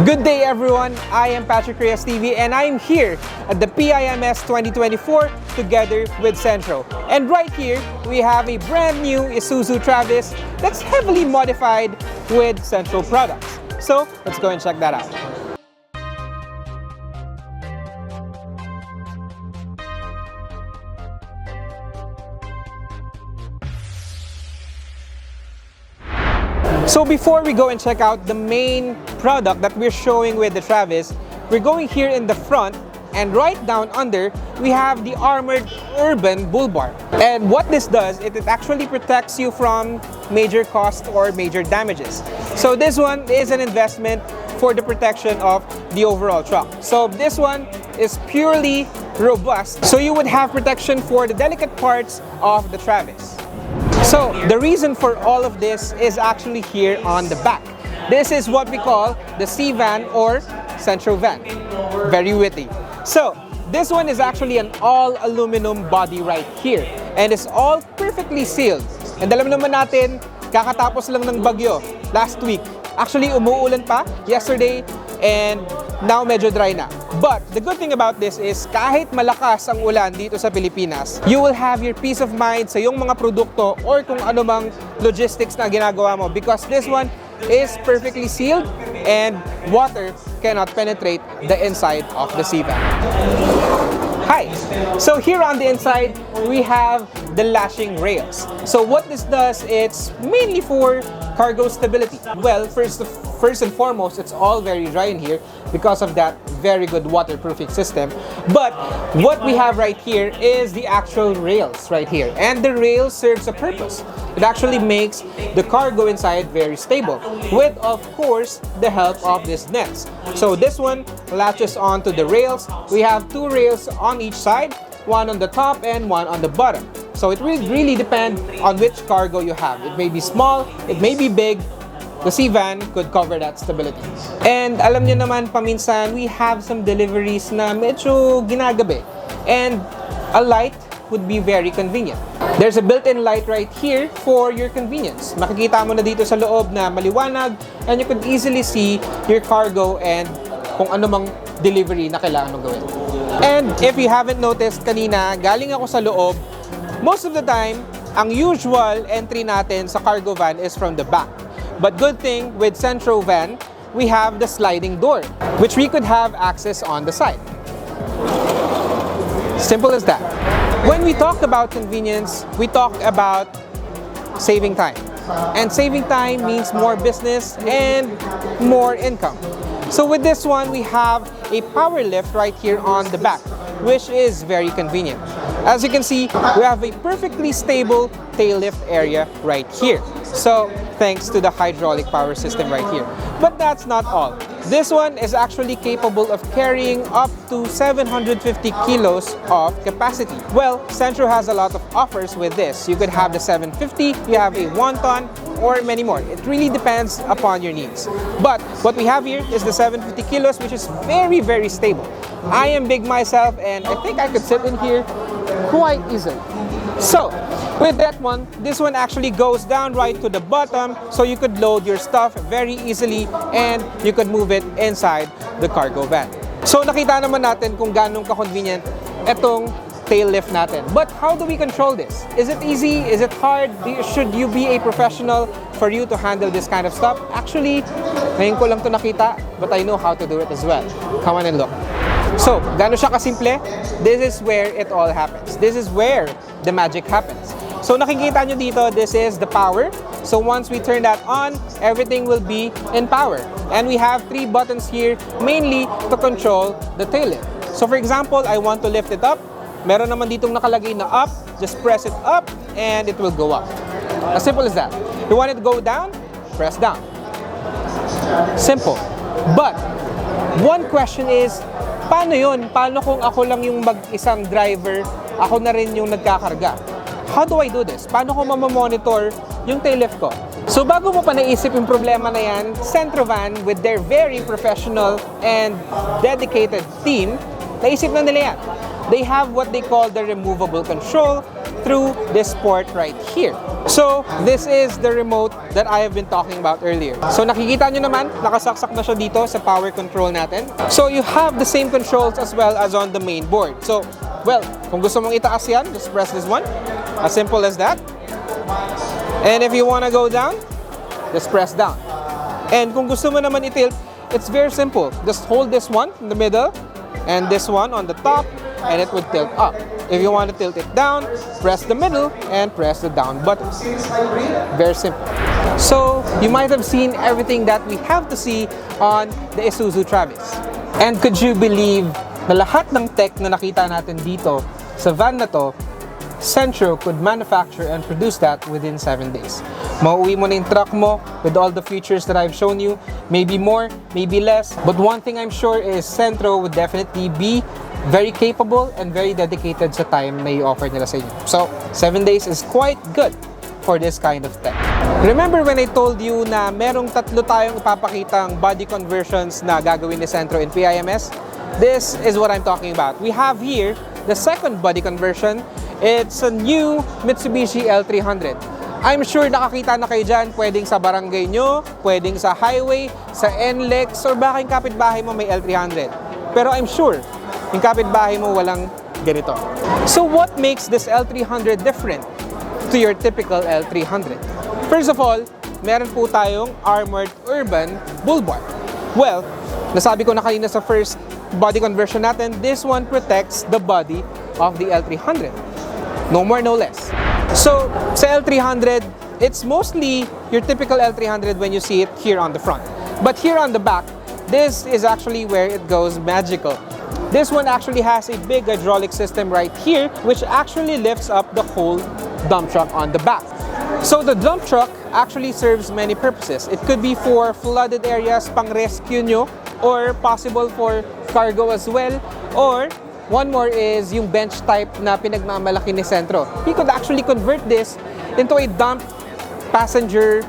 Good day everyone, I am Patrickreyestv and I am here at the PIMS 2024 together with Centro. And right here, we have a brand new Isuzu Travis that's heavily modified with Centro products. So let's go and check that out. So before we go and check out the main product that we're showing with the Travis, we're going here in the front, and right down under, we have the armored urban bull bar. And what this does, it actually protects you from major cost or major damages. So this one is an investment for the protection of the overall truck. So this one is purely robust, so you would have protection for the delicate parts of the Travis. So the reason for all of this is actually here on the back. This is what we call the C-van or Centro van. Very witty. So this one is actually an all aluminum body right here, and it's all perfectly sealed. And alam naman natin, kakatapos lang ng bagyo last week. Actually umuulan pa yesterday and now medyo dry na. But the good thing about this is kahit malakas ang ulan dito sa Pilipinas, you will have your peace of mind sa iyong mga produkto or kung ano mang logistics na ginagawa mo, because this one is perfectly sealed and water cannot penetrate the inside of the C-van. Hi! So here on the inside, we have the lashing rails. So what this does, it's mainly for cargo stability. Well, first and foremost, it's all very dry in here because of that very good waterproofing system. But what we have right here is the actual rails right here. And the rail serves a purpose. It actually makes the cargo inside very stable, with, of course, the help of these nets. So this one latches onto the rails. We have two rails on each side, one on the top and one on the bottom. So it will really depend on which cargo you have. It may be small, it may be big. The C-van could cover that stability. And alam niyo naman, paminsan, we have some deliveries na medyo ginagabi. And a light would be very convenient. There's a built-in light right here for your convenience. Makikita mo na dito sa loob na maliwanag, and you could easily see your cargo and kung ano mang delivery na kailangan mo gawin. And if you haven't noticed kanina, galing ako sa loob, most of the time, ang usual entry natin sa cargo van is from the back. But good thing with Centro van, we have the sliding door, which we could have access on the side. Simple as that. When we talk about convenience, we talk about saving time. And saving time means more business and more income. So with this one, we have a power lift right here on the back, which is very convenient. As you can see, we have a perfectly stable tail lift area right here. So thanks to the hydraulic power system right here. But that's not all. This one is actually capable of carrying up to 750 kilos of capacity. Well, Centro has a lot of offers with this. You could have the 750, you have a 1 ton, or many more. It really depends upon your needs. But what we have here is the 750 kilos, which is very, very stable. I am big myself, and I think I could sit in here quite easily. So, with that one, this one actually goes down right to the bottom, so you could load your stuff very easily and you could move it inside the cargo van. So nakita naman natin kung ganong ka-convenient itong tail lift natin. But how do we control this? Is it easy? Is it hard? Should you be a professional for you to handle this kind of stuff? Actually, ngayon ko lang to nakita, but I know how to do it as well. Come on and look. So, gano'n siya kasimple? This is where it all happens. This is where the magic happens. So nakikita nyo dito, this is the power. So once we turn that on, everything will be in power. And we have 3 buttons here, mainly to control the tail lift. So for example, I want to lift it up. Meron naman ditong nakalagay na up. Just press it up and it will go up. As simple as that. You want it to go down? Press down. Simple. But one question is, paano yun? Paano kung ako lang yung mag-isang driver, ako na rin yung nagkakarga? How do I do this? Paano ko mamamonitor yung tail lift ko? So bago mo pa naisip yung problema na yan, Centro van with their very professional and dedicated team, naisip na nila yan. They have what they call the removable control through this port right here. So, this is the remote that I have been talking about earlier. So, nakikita nyo naman, nakasaksak na siya dito sa power control natin. So, you have the same controls as well as on the main board. So, well, kung gusto mong itaas yan, just press this one. As simple as that. And if you want to go down, just press down. And kung gusto mo naman i-tilt, it's very simple. Just hold this one in the middle and this one on the top, and it would tilt up. If you want to tilt it down, press the middle and press the down button. Very simple. So, you might have seen everything that we have to see on the Isuzu Travis. And could you believe na lahat ng tech na nakita natin dito sa van na to, Centro could manufacture and produce that within 7 days. Mauwi mo na yung truck mo with all the features that I've shown you. Maybe more, maybe less. But one thing I'm sure is Centro would definitely be very capable and very dedicated sa time na i-offer nila sa inyo. So, 7 days is quite good for this kind of tech. Remember when I told you na merong tatlo tayong ipapakitang body conversions na gagawin ni Centro in PIMS? This is what I'm talking about. We have here the second body conversion. It's a new Mitsubishi L300. I'm sure nakakita na kayo dyan, pwedeng sa barangay nyo, pwedeng sa highway, sa NLEX, or baka yung kapitbahay mo may L300. Pero I'm sure, yung kapitbahay mo walang ganito. So what makes this L300 different to your typical L300? First of all, meron po tayong armored urban bull bar. Well, nasabi ko na kanina sa first body conversion natin, this one protects the body of the L300. No more, no less. So, sa L300, it's mostly your typical L300 when you see it here on the front. But here on the back, this is actually where it goes magical. This one actually has a big hydraulic system right here, which actually lifts up the whole dump truck on the back. So the dump truck actually serves many purposes. It could be for flooded areas, pang rescue nyo, or possible for cargo as well, or one more is yung bench type na pinagmamalaki ni Centro. He could actually convert this into a dump passenger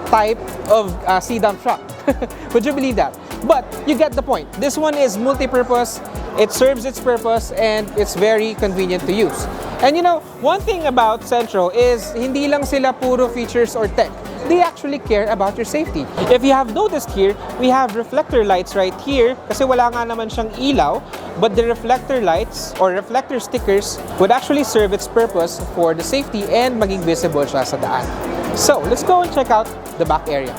type of sea dump truck. Would you believe that? But you get the point. This one is multi-purpose, it serves its purpose, and it's very convenient to use. And you know, one thing about Centro is hindi lang sila puro features or tech. They actually care about your safety. If you have noticed here, we have reflector lights right here kasi wala nga naman siyang ilaw, but the reflector lights or reflector stickers would actually serve its purpose for the safety and maging visible siya sa daan. So, let's go and check out the back area.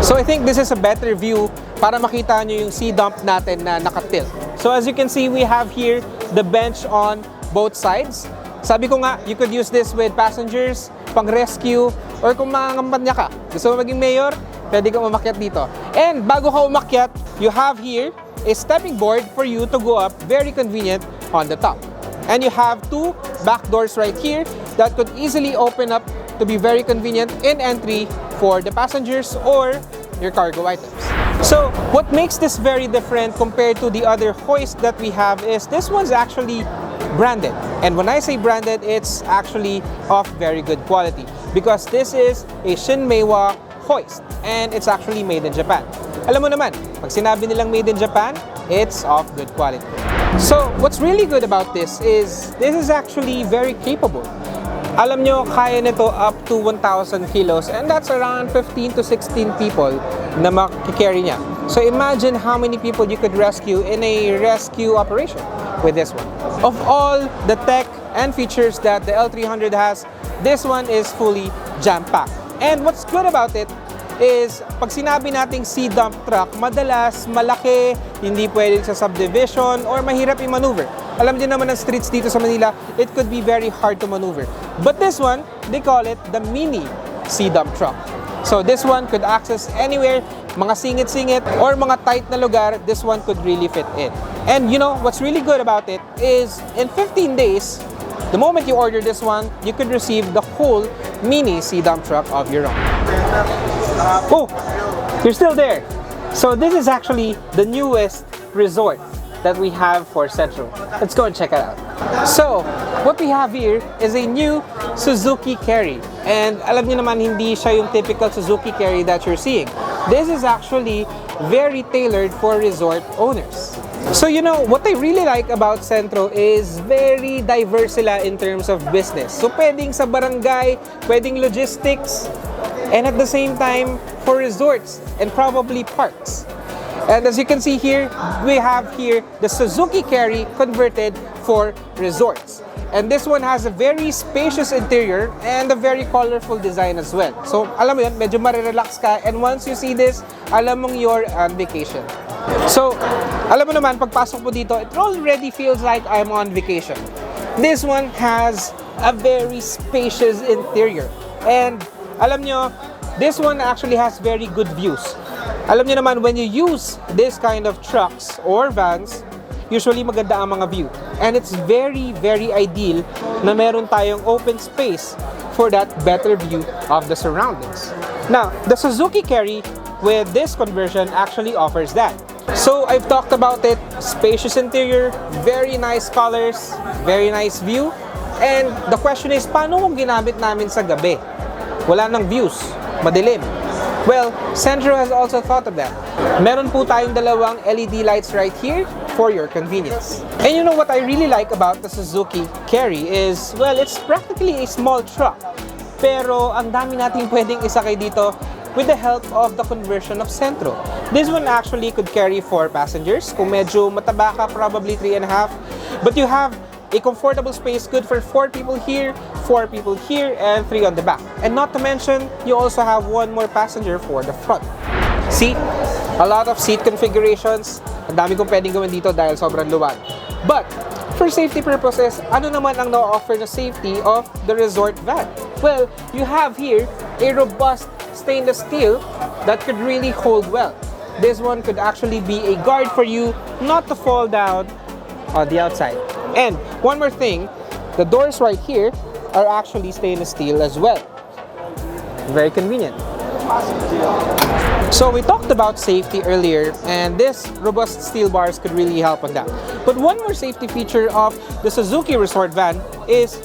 So, I think this is a better view para makita nyo yung sea dump natin na nakatilt. So, as you can see, we have here the bench on both sides. Sabi ko nga, you could use this with passengers, pang-rescue, or kung mangangampanya ka, gusto mo maging mayor, pwede kang umakyat dito. And bago ka umakyat, you have here a stepping board for you to go up, very convenient on the top. And you have two back doors right here that could easily open up to be very convenient in entry for the passengers or your cargo items. So, what makes this very different compared to the other hoist that we have is this one's actually branded. And when I say branded, it's actually of very good quality because this is a Shinmeiwa hoist and it's actually made in Japan. Alam mo naman, pag sinabi nilang made in Japan, it's of good quality. So, what's really good about this is actually very capable. Alam nyo, kaya nito up to 1,000 kilos and that's around 15 to 16 people na makikarry niya. So imagine how many people you could rescue in a rescue operation with this one. Of all the tech and features that the L300 has, this one is fully jam-packed. And what's good about it is pag sinabi nating sea dump truck, madalas malaki, hindi pwede sa subdivision or mahirap i-maneuver. Alam din naman ng streets dito sa Manila, it could be very hard to maneuver. But this one, they call it the mini sea dump truck. So this one could access anywhere, mga singit-singit or mga tight na lugar, this one could really fit in. And you know, what's really good about it is in 15 days, the moment you order this one, you could receive the whole mini sea dump truck of your own. Oh, you're still there. So this is actually the newest resort that we have for Centro. Let's go and check it out. So, what we have here is a new Suzuki Carry. And alam niyo naman, hindi siya yung typical Suzuki Carry that you're seeing. This is actually very tailored for resort owners. So you know, what I really like about Centro is very diverse sila in terms of business. So pwedeng sa barangay, pwedeng logistics, and at the same time for resorts and probably parks. And as you can see here, we have here the Suzuki Carry converted for resorts. And this one has a very spacious interior and a very colorful design as well. So alam mo yun, medyo marirelax ka, and once you see this, alam mong you're on vacation. So alam mo naman, pagpasok mo dito, it already feels like I'm on vacation. This one has a very spacious interior. And alam nyo, this one actually has very good views. Alam niyo naman, when you use this kind of trucks or vans, usually maganda ang mga view. And it's very, very ideal na meron tayong open space for that better view of the surroundings. Now, the Suzuki Carry with this conversion actually offers that. So, I've talked about it, spacious interior, very nice colors, very nice view. And the question is, paano kung ginamit namin sa gabi? Wala nang views, madilim. Well, Centro has also thought of that. Meron po tayong dalawang LED lights right here for your convenience. And you know what I really like about the Suzuki Carry is, well, it's practically a small truck. Pero ang dami nating pwedeng isakay dito with the help of the conversion of Centro. This one actually could carry 4 passengers. Kung medyo mataba ka, probably 3.5. But you have a comfortable space good for 4 people here, 4 people here, and 3 on the back. And not to mention, you also have 1 more passenger for the front. See? A lot of seat configurations. Ang dami kong pwedeng gawin dito dahil sobrang luwag. But, for safety purposes, ano naman ang na-offer na safety of the resort van? Well, you have here a robust stainless steel that could really hold well. This one could actually be a guard for you not to fall down on the outside. And one more thing, the doors right here are actually stainless steel as well. Very convenient. So we talked about safety earlier, and this robust steel bars could really help on that. But one more safety feature of the Suzuki Resort van is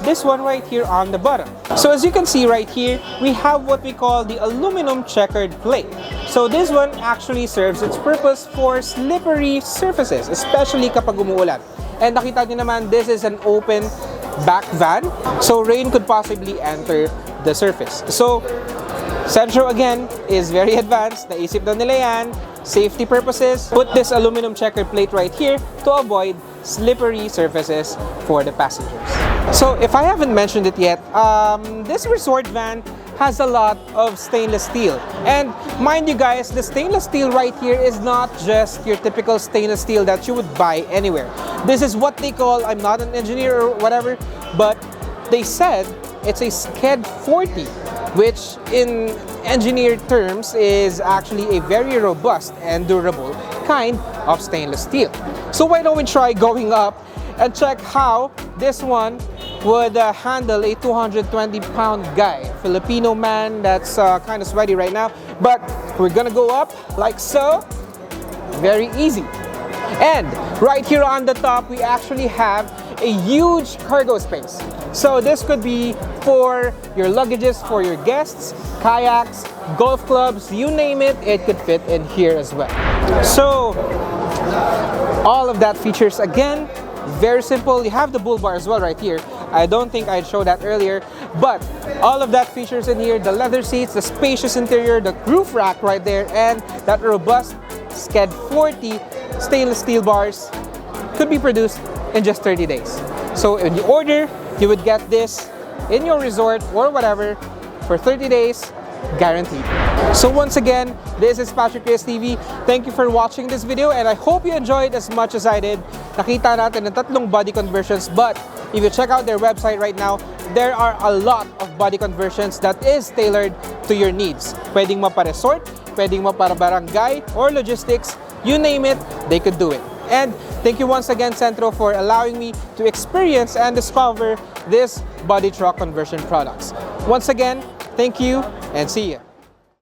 this one right here on the bottom. So as you can see right here, we have what we call the aluminum checkered plate. So this one actually serves its purpose for slippery surfaces, especially kapag umuulan. And nakita nyo naman, this is an open back van, so rain could possibly enter the surface. So Centro again is very advanced. Naisip na nila yan. Safety purposes, put this aluminum checkered plate right here to avoid slippery surfaces for the passengers. So if I haven't mentioned it yet, this resort van has a lot of stainless steel. And mind you guys, the stainless steel right here is not just your typical stainless steel that you would buy anywhere. This is what they call, I'm not an engineer or whatever, but they said it's a SKED 40, which in engineered terms is actually a very robust and durable kind of stainless steel. So why don't we try going up and check how this one would handle a 220-pound guy, Filipino man that's kind of sweaty right now. But we're gonna go up like so, very easy. And right here on the top, we actually have a huge cargo space. So this could be for your luggages, for your guests, kayaks, golf clubs, you name it, it could fit in here as well. So all of that features again, very simple. You have the bull bar as well right here. I don't think I'd show that earlier, but all of that features in here, the leather seats, the spacious interior, the roof rack right there, and that robust SKED 40 stainless steel bars could be produced in just 30 days. So when you order, you would get this in your resort or whatever for 30 days, guaranteed. So once again, this is Patrickreyestv. Thank you for watching this video, and I hope you enjoyed as much as I did. Nakita natin ng tatlong body conversions, but if you check out their website right now, there are a lot of body conversions that is tailored to your needs. Pwedeng mapa-resort, pwedeng mapa-barangay or logistics, you name it, they could do it. And thank you once again, Centro, for allowing me to experience and discover this body truck conversion products. Once again, thank you and see you.